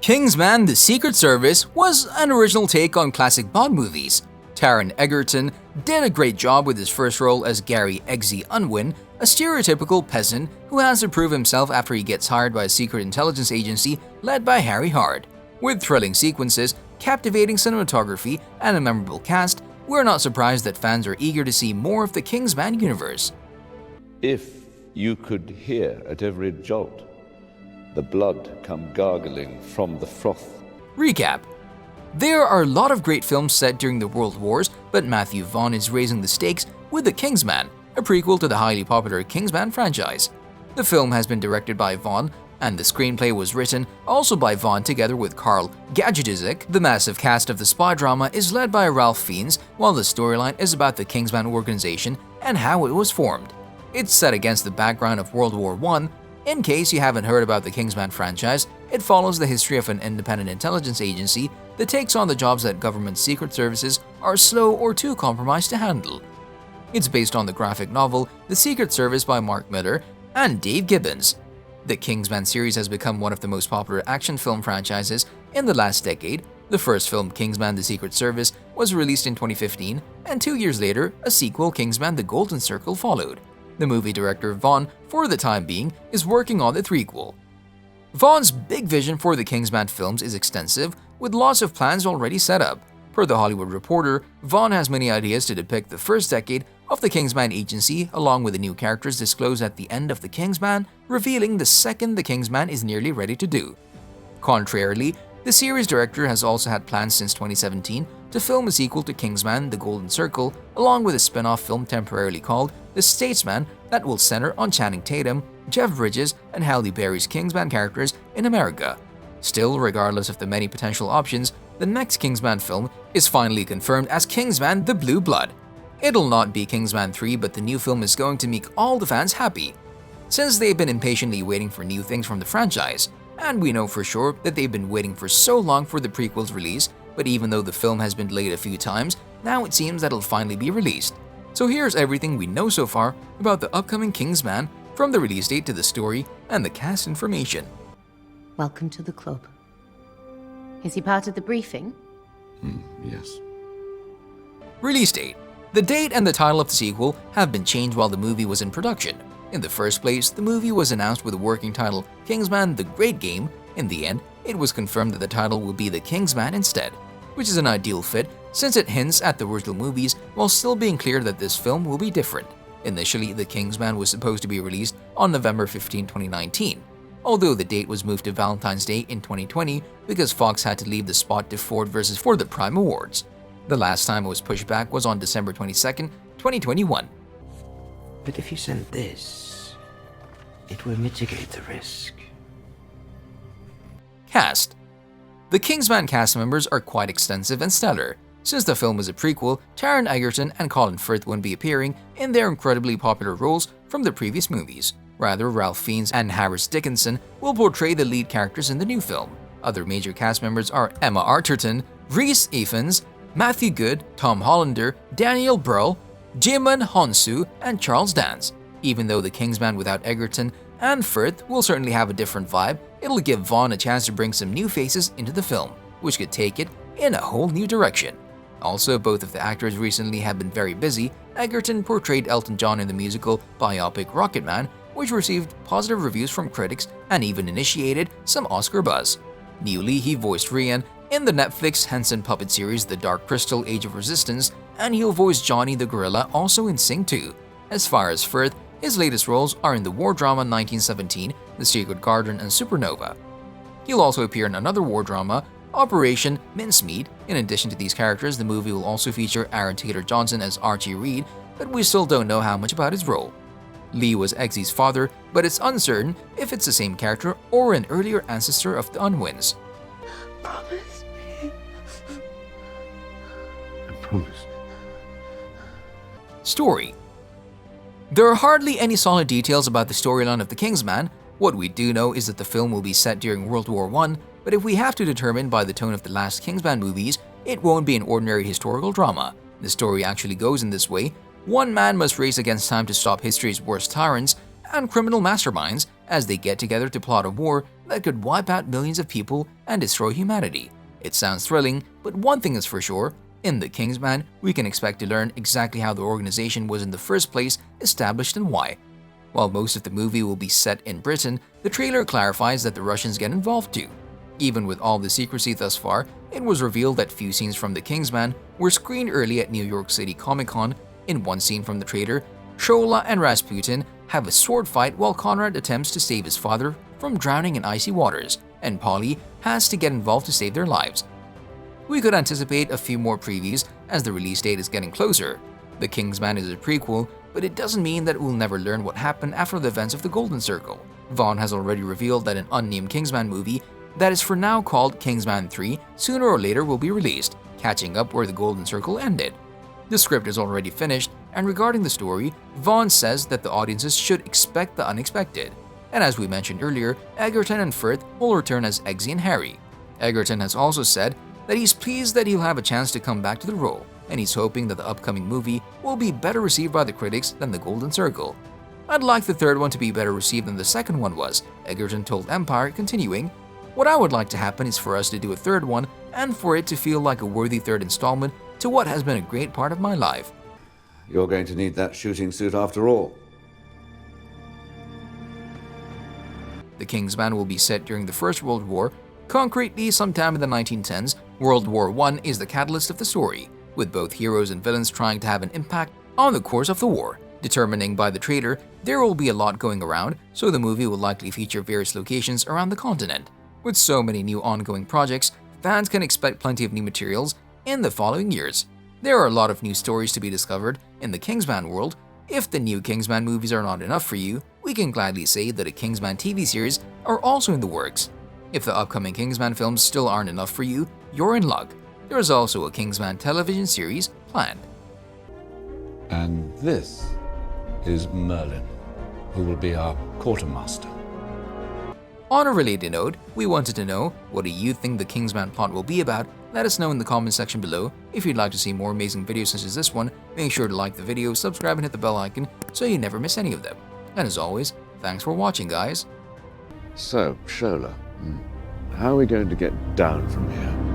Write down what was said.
Kingsman: The Secret Service was an original take on classic Bond movies. Taron Egerton did a great job with his first role as Gary Eggsy Unwin, a stereotypical peasant who has to prove himself after he gets hired by a secret intelligence agency led by Harry Hard. With thrilling sequences, captivating cinematography, and a memorable cast, we're not surprised that fans are eager to see more of the Kingsman universe. If you could hear at every jolt the blood come gargling from the froth. Recap. There are a lot of great films set during the World Wars, but Matthew Vaughn is raising the stakes with The Kingsman, a prequel to the highly popular Kingsman franchise. The film has been directed by Vaughn, and the screenplay was written also by Vaughn together with Karl Gajdusek. The massive cast of the spy drama is led by Ralph Fiennes, while the storyline is about the Kingsman organization and how it was formed. It's set against the background of World War I. In case you haven't heard about the Kingsman franchise, it follows the history of an independent intelligence agency that takes on the jobs that government secret services are slow or too compromised to handle. It's based on the graphic novel The Secret Service by Mark Miller and Dave Gibbons. The Kingsman series has become one of the most popular action film franchises in the last decade. The first film, Kingsman: The Secret Service, was released in 2015, and 2 years later, a sequel, Kingsman: The Golden Circle, followed. The movie director Vaughn, for the time being, is working on the threequel. Vaughn's big vision for the Kingsman films is extensive, with lots of plans already set up. Per The Hollywood Reporter, Vaughn has many ideas to depict the first decade of the Kingsman agency, along with the new characters disclosed at the end of The Kingsman, revealing the second The Kingsman is nearly ready to do. Contrarily, the series director has also had plans since 2017 to film a sequel to Kingsman: The Golden Circle, along with a spin-off film temporarily called The Statesman that will center on Channing Tatum, Jeff Bridges, and Halle Berry's Kingsman characters in America. Still, regardless of the many potential options, the next Kingsman film is finally confirmed as Kingsman: The Blue Blood. It'll not be Kingsman 3, but the new film is going to make all the fans happy, since they've been impatiently waiting for new things from the franchise. And we know for sure that they've been waiting for so long for the prequel's release, but even though the film has been delayed a few times, now it seems that it'll finally be released. So here's everything we know so far about the upcoming Kingsman, from the release date to the story and the cast information. Welcome to the club. Is he part of the briefing? Yes. Release date. The date and the title of the sequel have been changed while the movie was in production. In the first place, the movie was announced with the working title Kingsman: The Great Game. In the end, it was confirmed that the title will be The Kingsman instead, which is an ideal fit since it hints at the original movies while still being clear that this film will be different. Initially, The Kingsman was supposed to be released on November 15, 2019, although the date was moved to Valentine's Day in 2020 because Fox had to leave the spot to Ford vs. for the Prime Awards. The last time it was pushed back was on December 22, 2021. But if you send this, it will mitigate the risk. Cast. The Kingsman cast members are quite extensive and stellar. Since the film is a prequel, Taron Egerton and Colin Firth won't be appearing in their incredibly popular roles from the previous movies. Rather, Ralph Fiennes and Harris Dickinson will portray the lead characters in the new film. Other major cast members are Emma Arterton, Rhys Ifans, Matthew Good, Tom Hollander, Daniel Brühl, Jimon Hounsou, and Charles Dance. Even though The Kingsman without Egerton and Firth will certainly have a different vibe, it'll give Vaughn a chance to bring some new faces into the film, which could take it in a whole new direction. Also, both of the actors recently have been very busy. Egerton portrayed Elton John in the musical biopic Rocketman, which received positive reviews from critics and even initiated some Oscar buzz. Newly, he voiced Rian in the Netflix Henson puppet series The Dark Crystal: Age of Resistance, and he'll voice Johnny the Gorilla also in Sing 2. As far as Firth, his latest roles are in the war drama 1917, The Secret Garden, and Supernova. He'll also appear in another war drama, Operation Mincemeat. In addition to these characters, the movie will also feature Aaron Taylor Johnson as Archie Reed, but we still don't know how much about his role. Lee was Eggsy's father, but it's uncertain if it's the same character or an earlier ancestor of the Unwins. Promise me. I promise. Story. There are hardly any solid details about the storyline of The Kingsman. What we do know is that the film will be set during World War I, but if we have to determine by the tone of the last Kingsman movies, it won't be an ordinary historical drama. The story actually goes in this way. One man must race against time to stop history's worst tyrants, and criminal masterminds as they get together to plot a war that could wipe out millions of people and destroy humanity. It sounds thrilling, but one thing is for sure, in The Kingsman, we can expect to learn exactly how the organization was in the first place established and why. While most of the movie will be set in Britain, the trailer clarifies that the Russians get involved too. Even with all the secrecy thus far, it was revealed that few scenes from The Kingsman were screened early at New York City Comic-Con. In one scene from the trailer, Shola and Rasputin have a sword fight while Conrad attempts to save his father from drowning in icy waters, and Polly has to get involved to save their lives. We could anticipate a few more previews as the release date is getting closer. The Kingsman is a prequel, but it doesn't mean that we'll never learn what happened after the events of the Golden Circle. Vaughn has already revealed that an unnamed Kingsman movie that is for now called Kingsman 3 sooner or later will be released, catching up where the Golden Circle ended. The script is already finished, and regarding the story, Vaughn says that the audiences should expect the unexpected. And as we mentioned earlier, Egerton and Firth will return as Eggsy and Harry. Egerton has also said that he's pleased that he'll have a chance to come back to the role, and he's hoping that the upcoming movie will be better received by the critics than The Golden Circle. "I'd like the third one to be better received than the second one was," Egerton told Empire, continuing, "What I would like to happen is for us to do a third one and for it to feel like a worthy third installment to what has been a great part of my life." You're going to need that shooting suit after all. The Kingsman will be set during the First World War. Concretely, sometime in the 1910s, World War I is the catalyst of the story, with both heroes and villains trying to have an impact on the course of the war. Determining by the trailer, there will be a lot going around, so the movie will likely feature various locations around the continent. With so many new ongoing projects, fans can expect plenty of new materials in the following years. There are a lot of new stories to be discovered in the Kingsman world. If the new Kingsman movies are not enough for you, we can gladly say that a Kingsman TV series are also in the works. If the upcoming Kingsman films still aren't enough for you, you're in luck. There is also a Kingsman television series planned. And this is Merlin, who will be our quartermaster. On a related note, we wanted to know, what do you think the Kingsman plot will be about? Let us know in the comment section below. If you'd like to see more amazing videos such as this one, make sure to like the video, subscribe and hit the bell icon so you never miss any of them. And as always, thanks for watching, guys. So, Shola, how are we going to get down from here?